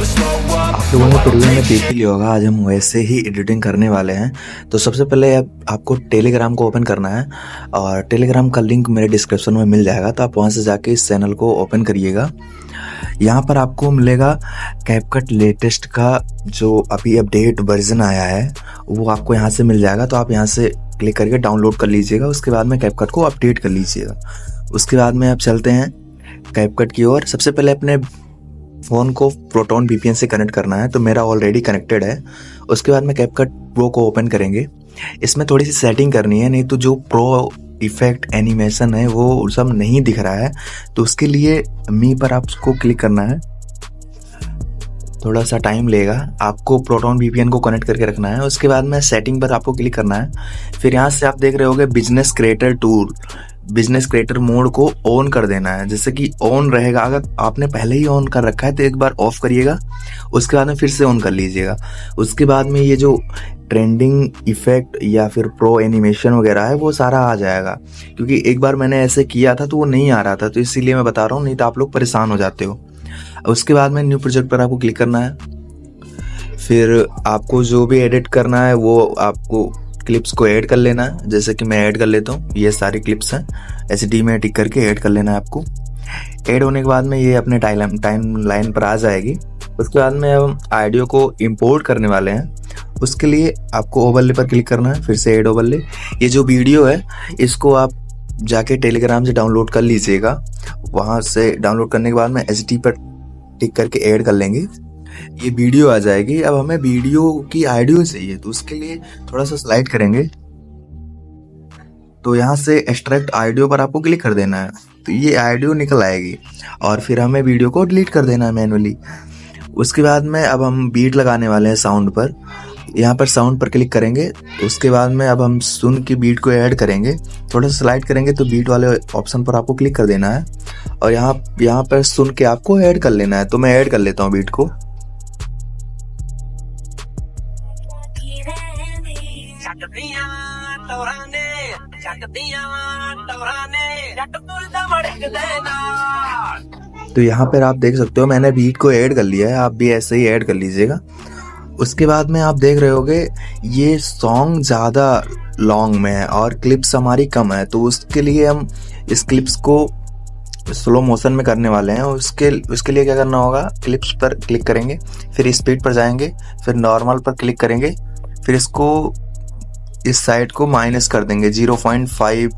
आप लोगों ने प्रीव्यू में देख ही लिया होगा, आज हम वैसे ही एडिटिंग करने वाले हैं। तो सबसे पहले आपको टेलीग्राम को ओपन करना है और टेलीग्राम का लिंक मेरे डिस्क्रिप्शन में मिल जाएगा, तो आप वहां से जाके इस चैनल को ओपन करिएगा। यहाँ पर आपको मिलेगा कैपकट लेटेस्ट का जो अभी अपडेट वर्जन आया है वो आपको यहाँ से मिल जाएगा। तो आप यहाँ से क्लिक करके डाउनलोड कर लीजिएगा, उसके बाद में कैपकट को अपडेट कर लीजिएगा। उसके बाद में आप चलते हैं कैपकट की ओर। सबसे पहले अपने फ़ोन को प्रोटॉन वीपीएन से कनेक्ट करना है, तो मेरा ऑलरेडी कनेक्टेड है। उसके बाद में कैपकट प्रो को ओपन करेंगे। इसमें थोड़ी सी सेटिंग करनी है, नहीं तो जो प्रो इफेक्ट एनिमेशन है वो सब नहीं दिख रहा है। तो उसके लिए मी पर आपको क्लिक करना है, थोड़ा सा टाइम लेगा। आपको प्रोटॉन वीपीएन को कनेक्ट करके रखना है। उसके बाद में सेटिंग पर आपको क्लिक करना है। फिर यहाँ से आप देख रहे होगे business creator tool, business creator mode को ऑन कर देना है। जैसे कि ऑन रहेगा, अगर आपने पहले ही ऑन कर रखा है तो एक बार ऑफ करिएगा, उसके बाद में फिर से ऑन कर लीजिएगा। उसके बाद में ये जो ट्रेंडिंग इफेक्ट या फिर प्रो एनिमेशन वगैरह है वो सारा आ जाएगा, क्योंकि एक बार मैंने ऐसे किया था तो वो नहीं आ रहा था, तो इसीलिए मैं बता रहा हूँ, नहीं तो आप लोग परेशान हो जाते हो। उसके बाद में न्यू प्रोजेक्ट पर आपको क्लिक करना है। फिर आपको जो भी एडिट करना है वो आपको क्लिप्स को ऐड कर लेना है। जैसे कि मैं ऐड कर लेता हूँ, ये सारी क्लिप्स हैं, एचडी में टिक करके ऐड कर लेना है आपको। ऐड होने के बाद में ये अपने टाइम लाइन पर आ जाएगी। उसके बाद में हम ऑडियो को इंपोर्ट करने वाले हैं। उसके लिए आपको ओवरले पर क्लिक करना है, फिर से ऐड ओवरले। ये जो वीडियो है इसको आप जाके टेलीग्राम से डाउनलोड कर लीजिएगा। वहाँ से डाउनलोड करने के बाद में एचडी पर टिक करके ऐड कर लेंगे, ये वीडियो आ जाएगी। अब हमें वीडियो की ऑडियो चाहिए, तो उसके लिए थोड़ा सा स्लाइड करेंगे, तो यहाँ से एक्सट्रैक्ट ऑडियो पर आपको क्लिक कर देना है, तो ये ऑडियो निकल आएगी और फिर हमें वीडियो को डिलीट कर देना है मैनुअली। उसके बाद में अब हम बीट लगाने वाले हैं साउंड पर। यहाँ पर साउंड पर क्लिक करेंगे, उसके बाद में अब हम सुन की बीट को ऐड करेंगे। थोड़ा सा स्लाइड करेंगे तो बीट वाले ऑप्शन पर आपको क्लिक कर देना है और यहाँ पर सुन के आपको ऐड कर लेना है। तो मैं ऐड कर लेता हूँ बीट को। तो यहाँ पर आप देख सकते हो मैंने बीट को ऐड कर लिया है, आप भी ऐसे ही ऐड कर लीजिएगा। उसके बाद में आप देख रहे होगे ये सॉन्ग ज़्यादा लॉन्ग में है और क्लिप्स हमारी कम है, तो उसके लिए हम इस क्लिप्स को स्लो मोशन में करने वाले हैं। उसके लिए क्या करना होगा, क्लिप्स पर क्लिक करेंगे, फिर स्पीड पर जाएंगे, फिर नॉर्मल पर क्लिक करेंगे, फिर इसको इस साइड को माइनस कर देंगे 0.5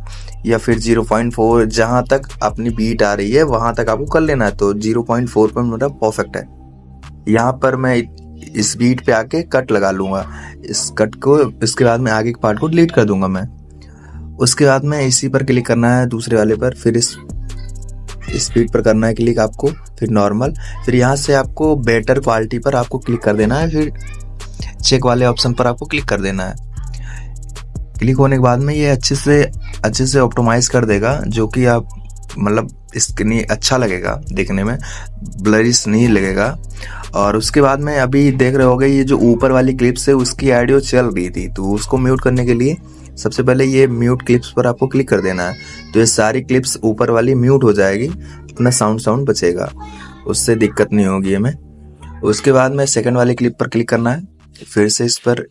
या फिर 0.4, जहाँ तक अपनी बीट आ रही है वहाँ तक आपको कर लेना है। तो 0.4 पर मेरा परफेक्ट है। यहाँ पर मैं इस बीट पे आके कट लगा लूँगा, इस कट को, इसके बाद में आगे के पार्ट को डिलीट कर दूंगा मैं। उसके बाद में इसी पर क्लिक करना है, दूसरे वाले पर, फिर इस स्पीड पर करना है क्लिक आपको, फिर नॉर्मल, फिर यहाँ से आपको बेटर क्वालिटी पर आपको क्लिक कर देना है, फिर चेक वाले ऑप्शन पर आपको क्लिक कर देना है। क्लिक होने के बाद में ये अच्छे से ऑप्टिमाइज कर देगा, जो कि आप मतलब इसके अच्छा लगेगा देखने में, ब्लरिश नहीं लगेगा। और उसके बाद में अभी देख रहे होगे ये जो ऊपर वाली क्लिप्स है उसकी ऑडियो चल रही थी, तो उसको म्यूट करने के लिए सबसे पहले ये म्यूट क्लिप्स पर आपको क्लिक कर देना है। तो ये सारी क्लिप्स ऊपर वाली म्यूट हो जाएगी, अपना साउंड बचेगा, उससे दिक्कत नहीं होगी हमें। उसके बाद में सेकंड वाली क्लिप पर क्लिक करना है, फिर से इस पर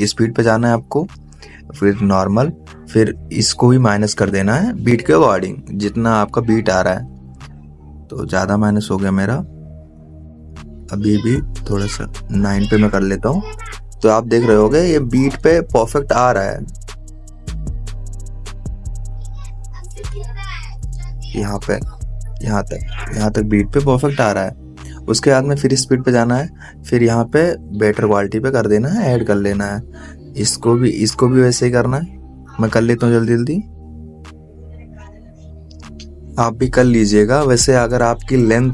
स्पीड पे जाना है आपको, फिर नॉर्मल, फिर इसको भी माइनस कर देना है बीट के अकॉर्डिंग, जितना आपका बीट आ रहा है। तो ज़्यादा माइनस हो गया मेरा, अभी भी थोड़ा सा 9 पे मैं कर लेता हूँ। तो आप देख रहे होगे ये बीट पे परफेक्ट आ रहा है, यहाँ तक बीट पे परफेक्ट आ रहा है। उसके बाद में फिर स्पीड पे जाना है, फिर यहाँ पे बेटर क्वालिटी पे कर देना है, ऐड कर लेना है। इसको भी वैसे ही करना है। मैं कर लेता हूँ जल्दी, आप भी कर लीजिएगा। वैसे अगर आपकी लेंथ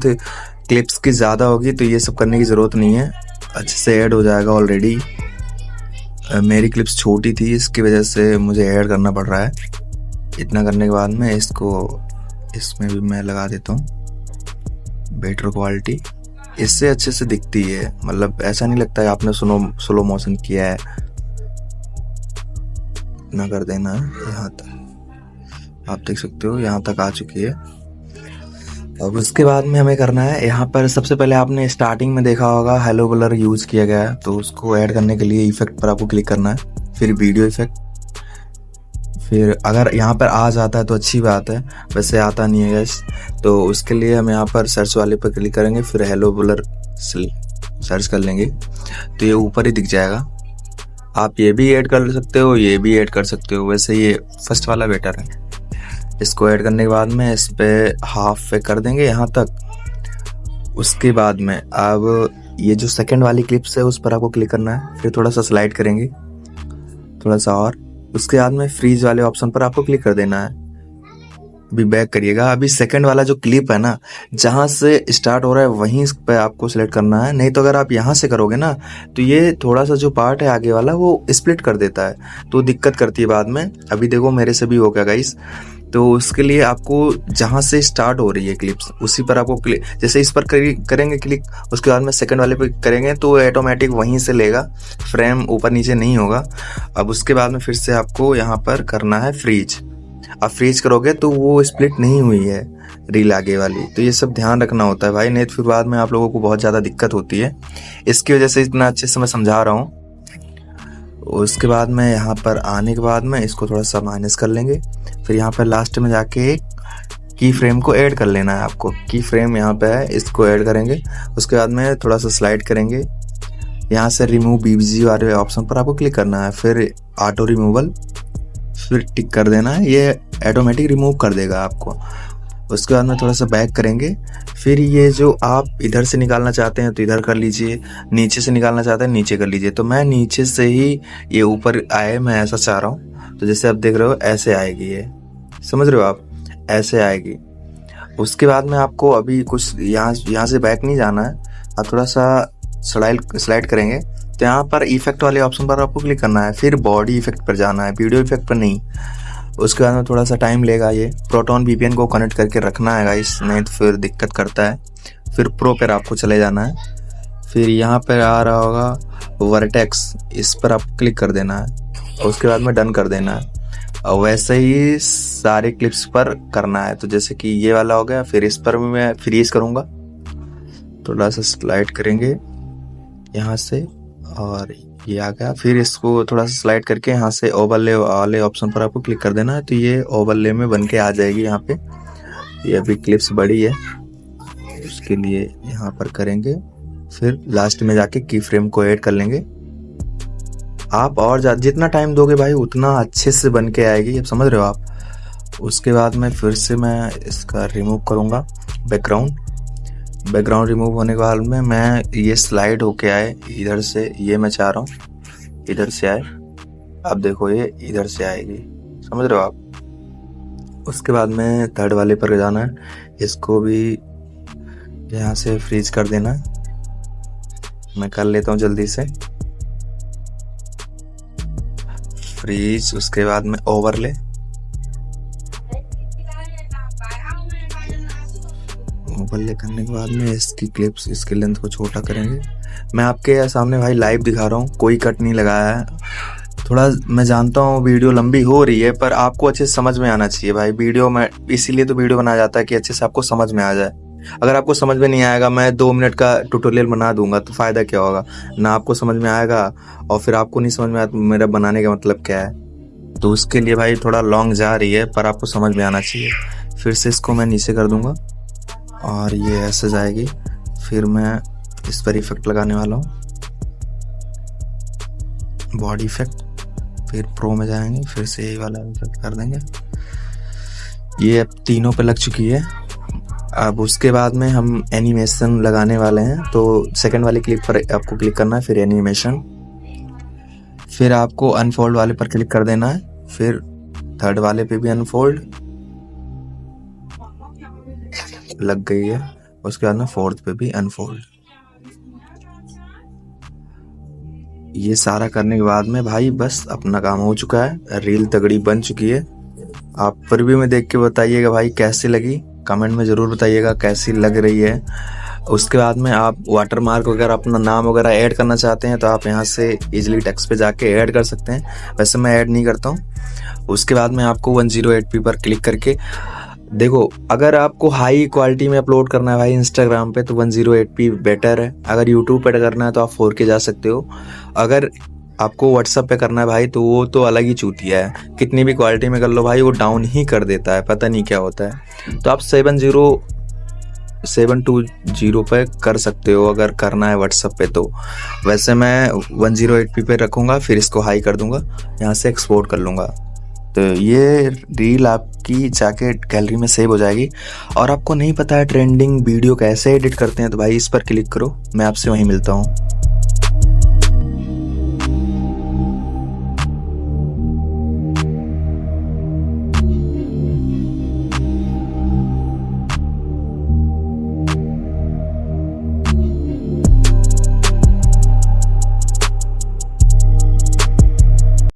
क्लिप्स की ज़्यादा होगी तो ये सब करने की ज़रूरत नहीं है, अच्छे से ऐड हो जाएगा। ऑलरेडी मेरी क्लिप्स छोटी थी, इसकी वजह से मुझे ऐड करना पड़ रहा है। इतना करने के बाद में इसमें भी मैं लगा देता हूँ बेटर क्वालिटी, इससे अच्छे से दिखती है, मतलब ऐसा नहीं लगता है आपने स्लो मोशन किया है। इतना कर देना है, यहाँ तक आप देख सकते हो, यहाँ तक आ चुकी है। अब उसके बाद में हमें करना है, यहाँ पर सबसे पहले आपने स्टार्टिंग में देखा होगा हेलो ब्लर यूज़ किया गया है, तो उसको ऐड करने के लिए इफेक्ट पर आपको क्लिक करना है, फिर वीडियो इफेक्ट। फिर अगर यहाँ पर आ जाता है तो अच्छी बात है, वैसे आता नहीं है गैस, तो उसके लिए हम यहाँ पर सर्च वाले पर क्लिक करेंगे, फिर हेलो ब्लर सर्च कर लेंगे तो ये ऊपर ही दिख जाएगा। आप ये भी ऐड कर सकते हो, ये भी ऐड कर सकते हो, वैसे ये फर्स्ट वाला बेटर है। इसको ऐड करने के बाद में इस पे हाफ पे कर देंगे यहाँ तक। उसके बाद में अब ये जो सेकंड वाली क्लिप्स है उस पर आपको क्लिक करना है, फिर थोड़ा सा स्लाइड करेंगे थोड़ा सा और। उसके बाद में फ्रीज वाले ऑप्शन पर आपको क्लिक कर देना है। अभी बैक करिएगा, अभी सेकंड वाला जो क्लिप है ना, जहाँ से स्टार्ट हो रहा है वहीं पे आपको सिलेक्ट करना है, नहीं तो अगर आप यहाँ से करोगे ना तो ये थोड़ा सा जो पार्ट है आगे वाला वो स्प्लिट कर देता है, तो दिक्कत करती है बाद में। अभी देखो मेरे से भी हो गया गाइस, तो उसके लिए आपको जहाँ से स्टार्ट हो रही है क्लिप्स उसी पर आपको क्लिक, जैसे इस पर करेंगे क्लिक, उसके बाद में सेकंड वाले पे करेंगे तो ऑटोमेटिक वहीं से लेगा, फ्रेम ऊपर नीचे नहीं होगा। अब उसके बाद में फिर से आपको यहाँ पर करना है फ्रीज। अब फ्रीज करोगे तो वो स्प्लिट नहीं हुई है रील आगे वाली, तो ये सब ध्यान रखना होता है भाई, नहीं तो फिर बाद में आप लोगों को बहुत ज़्यादा दिक्कत होती है। इसकी वजह से इतना अच्छे से मैं समझा रहा हूँ। उसके बाद में यहाँ पर आने के बाद में इसको थोड़ा सा माइनस कर लेंगे, फिर यहाँ पर लास्ट में जाके की फ्रेम को ऐड कर लेना है आपको। की फ्रेम यहाँ पे है, इसको ऐड करेंगे। उसके बाद में थोड़ा सा स्लाइड करेंगे, यहाँ से रिमूव बीबीजी वाले ऑप्शन पर आपको क्लिक करना है, फिर ऑटो रिमूवल, फिर टिक कर देना है, ये ऑटोमेटिक रिमूव कर देगा आपको। उसके बाद में थोड़ा सा बैक करेंगे, फिर ये जो आप इधर से निकालना चाहते हैं तो इधर कर लीजिए, नीचे से निकालना चाहते हैं नीचे कर लीजिए। तो मैं नीचे से ही ये ऊपर आए, मैं ऐसा चाह रहा हूँ, तो जैसे आप देख रहे हो ऐसे आएगी, ये समझ रहे हो आप, ऐसे आएगी। उसके बाद में आपको अभी कुछ यहाँ से बैक नहीं जाना है, आप थोड़ा सा स्लाइड करेंगे तो यहाँ पर इफेक्ट वाले ऑप्शन पर आपको क्लिक करना है, फिर बॉडी इफेक्ट पर जाना है, वीडियो इफेक्ट पर नहीं। उसके बाद में थोड़ा सा टाइम लेगा, ये प्रोटोन VPN को कनेक्ट करके रखना है गाइस, नहीं तो फिर दिक्कत करता है। फिर प्रो पर आपको चले जाना है, फिर यहाँ पर आ रहा होगा वर्टेक्स, इस पर आपको क्लिक कर देना है, उसके बाद में डन कर देना है। और वैसे ही सारे क्लिप्स पर करना है, तो जैसे कि ये वाला हो गया, फिर इस पर भी मैं फ्रीज करूँगा, थोड़ा सा स्लाइड करेंगे यहाँ से और ये आ गया। फिर इसको थोड़ा सा स्लाइड करके यहाँ से ओवरले वाले ऑप्शन पर आपको क्लिक कर देना है, तो ये ओवरले में बन के आ जाएगी यहाँ पे। ये अभी क्लिप्स बड़ी है, उसके लिए यहाँ पर करेंगे, फिर लास्ट में जाके की फ्रेम को ऐड कर लेंगे। आप और जितना टाइम दोगे भाई उतना अच्छे से बन के आएगी, अब समझ रहे हो आप। उसके बाद में फिर से मैं इसका रिमूव करूँगा बैकग्राउंड रिमूव होने के बाद में मैं ये स्लाइड होके आए इधर से, ये मैं चाह रहा हूँ इधर से आए, आप देखो ये इधर से आएगी, समझ रहे हो आप। उसके बाद में थर्ड वाले पर जाना है, इसको भी यहाँ से फ्रीज कर देना, मैं कर लेता हूँ जल्दी से फ्रीज। उसके बाद में ओवरले करने के बाद में इसकी क्लिप्स, इसकी लेंथ को छोटा करेंगे। मैं आपके सामने भाई लाइव दिखा रहा हूँ, कोई कट नहीं लगाया है। थोड़ा मैं जानता हूँ वीडियो लंबी हो रही है, पर आपको अच्छे से समझ में आना चाहिए भाई वीडियो में, इसीलिए तो वीडियो बनाया जाता है कि अच्छे से आपको समझ में आ जाए। अगर आपको समझ में नहीं आएगा, मैं 2 मिनट का ट्यूटोरियल बना दूंगा तो फ़ायदा क्या होगा, ना आपको समझ में आएगा और फिर आपको नहीं समझ में आया तो मेरा बनाने का मतलब क्या है। तो उसके लिए भाई थोड़ा लॉन्ग जा रही है, पर आपको समझ में आना चाहिए। फिर से इसको मैं नीचे कर दूंगा और ये ऐसे जाएगी। फिर मैं इस पर इफेक्ट लगाने वाला हूँ, बॉडी इफेक्ट, फिर प्रो में जाएंगे, फिर से यही वाला इफेक्ट कर देंगे। ये अब तीनों पे लग चुकी है। अब उसके बाद में हम एनिमेशन लगाने वाले हैं, तो सेकंड वाले क्लिप पर आपको क्लिक करना है, फिर एनिमेशन, फिर आपको अनफोल्ड वाले पर क्लिक कर देना है, फिर थर्ड वाले पे भी अनफोल्ड लग गई है, उसके बाद में फोर्थ पे भी अनफोल्ड। ये सारा करने के बाद में भाई बस अपना काम हो चुका है, रील तगड़ी बन चुकी है। आप रिव्यू में देख के बताइएगा भाई कैसी लगी, कमेंट में ज़रूर बताइएगा कैसी लग रही है। उसके बाद में आप वाटरमार्क वगैरह अपना नाम वगैरह ऐड करना चाहते हैं तो आप यहाँ से इजीली टेक्स्ट पे जाके ऐड कर सकते हैं, वैसे मैं ऐड नहीं करता हूँ। उसके बाद में आपको 108p पर क्लिक करके देखो, अगर आपको हाई क्वालिटी में अपलोड करना है भाई इंस्टाग्राम पे तो 108p बेटर है। अगर यूट्यूब पे करना है तो आप 4K जा सकते हो। अगर आपको व्हाट्सअप पे करना है भाई तो वो तो अलग ही चूतिया है, कितनी भी क्वालिटी में कर लो भाई वो डाउन ही कर देता है, पता नहीं क्या होता है। तो आप 720 पे कर सकते हो अगर करना है व्हाट्सअप पे तो। वैसे मैं 108p पे रखूँगा, फिर इसको हाई कर दूंगा, यहाँ से एक्सपोर्ट कर लूँगा, तो ये रील आपकी जाके गैलरी में सेव हो जाएगी। और आपको नहीं पता है ट्रेंडिंग वीडियो कैसे एडिट करते हैं तो भाई इस पर क्लिक करो, मैं आपसे वहीं मिलता हूँ।